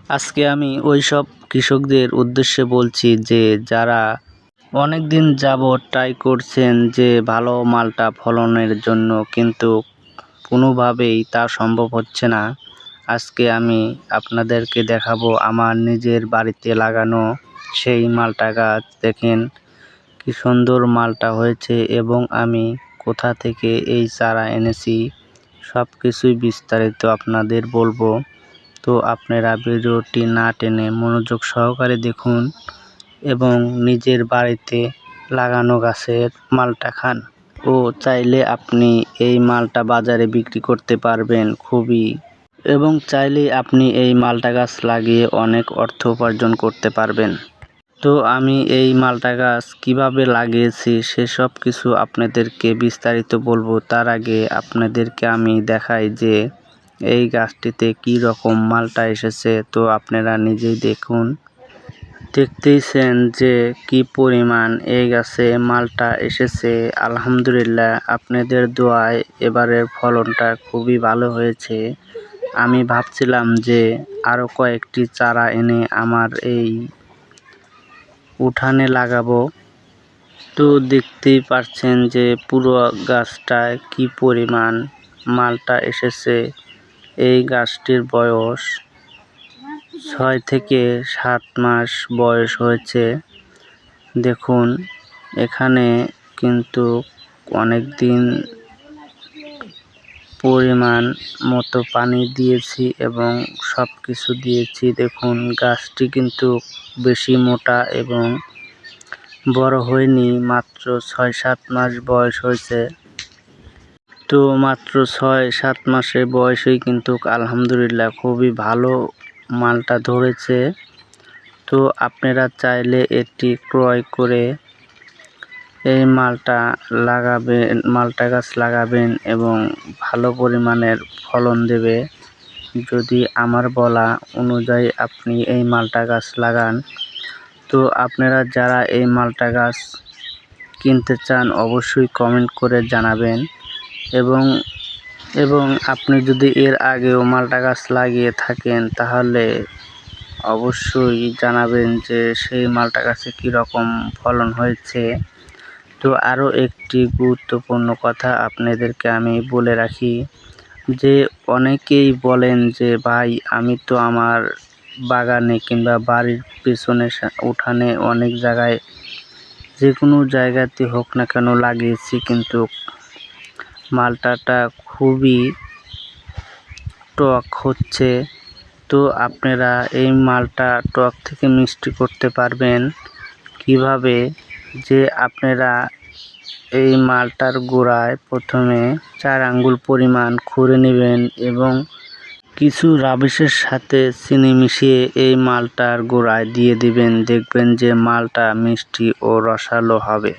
আজকে আমি ওইসব কৃষকদের উদ্দেশ্যে বলছি যে যারা অনেক দিন যাবৎ ট্রাই করছেন যে ভালো মালটা ফলনের জন্য, কিন্তু কোনোভাবেই তা সম্ভব হচ্ছে না। আজকে আমি আপনাদেরকে দেখাবো আমার নিজের বাড়িতে লাগানো সেই মালটা গাছ। দেখেন কি সুন্দর মালটা হয়েছে এবং আমি কোথা থেকে এই চারা এনেছি সব কিছুই বিস্তারিত আপনাদের বলবো। তো আপনারা ভিডিওটি না টেনে মনোযোগ সহকারে দেখুন এবং নিজের বাড়িতে লাগানো গাছের মালটা খান। ও চাইলে আপনি এই মালটা বাজারে বিক্রি করতে পারবেন এবং চাইলে আপনি এই মালটা গাছ লাগিয়ে অনেক অর্থ উপার্জন করতে পারবেন। তো আমি এই মালটা গাছ কিভাবে লাগিয়েছি সেসব কিছু আপনাদেরকে বিস্তারিত বলবো। তার আগে আপনাদেরকে আমি দেখাই যে এই গাছটিতে কি রকম মালটা এসেছে। তো আপনারা নিজেই দেখুন, দেখতেইছেন যে কি পরিমাণ এই গাছে মালটা এসেছে। আলহামদুলিল্লাহ, আপনাদের দোয়ায় এবারের ফলনটা খুবই ভালো হয়েছে। আমি ভাবছিলাম যে আরও কয়েকটি চারা এনে আমার এই উঠানে লাগাবো। তো দেখতেই পাচ্ছেন যে পুরো গাছটায় কি পরিমাণ মালটা এসেছে। এই গাছটির বয়স 6 থেকে 7 মাস বয়স হয়েছে। দেখুন এখানে কিন্তু অনেক দিন পরিমাণ মতো পানি দিয়েছি এবং সব কিছু দিয়েছি। দেখুন গাছটি কিন্তু বেশি মোটা এবং বড় হয়নি, মাত্র 6-7 মাস বয়স হয়েছে। তো মাত্র 6-7 মাসের বয়সেই কিন্তু আলহামদুলিল্লাহ খুবই ভালো মালটা ধরেছে। তো আপনারা চাইলে এটি ক্রয় করে এই মালটা গাছ লাগাবেন এবং ভালো পরিমাণের ফলন দেবে যদি আমার বলা অনুযায়ী আপনি এই মালটা গাছ লাগান। তো আপনারা যারা এই মালটা গাছ কিনতে চান অবশ্যই কমেন্ট করে জানাবেন এবং আপনি যদি এর আগেও মালটা গাছ লাগিয়ে থাকেন তাহলে অবশ্যই জানাবেন যে সেই মালটা গাছে কীরকম ফলন হয়েছে। তো আরও একটি গুরুত্বপূর্ণ কথা আপনাদেরকে আমি বলে রাখি যে অনেকেই বলেন যে ভাই, আমি তো আমার বাগানে কিংবা বাড়ির পেছনে উঠানে অনেক জায়গায় যে কোনো জায়গাতে হোক না কেন লাগিয়েছি, কিন্তু মালটাটা খুবই টক হচ্ছে। তো আপনারা এই মালটা টক থেকে মিষ্টি করতে পারবেন কিভাবে, যে আপনারা এই মালটার গোড়ায় প্রথমে 4 আঙ্গুল পরিমাণ খুঁড়ে নেবেন এবং কিছু রাবিশের সাথে চিনি মিশিয়ে এই মালটার গোড়ায় দিয়ে দিবেন। দেখবেন যে মালটা মিষ্টি ও রসালো হবে।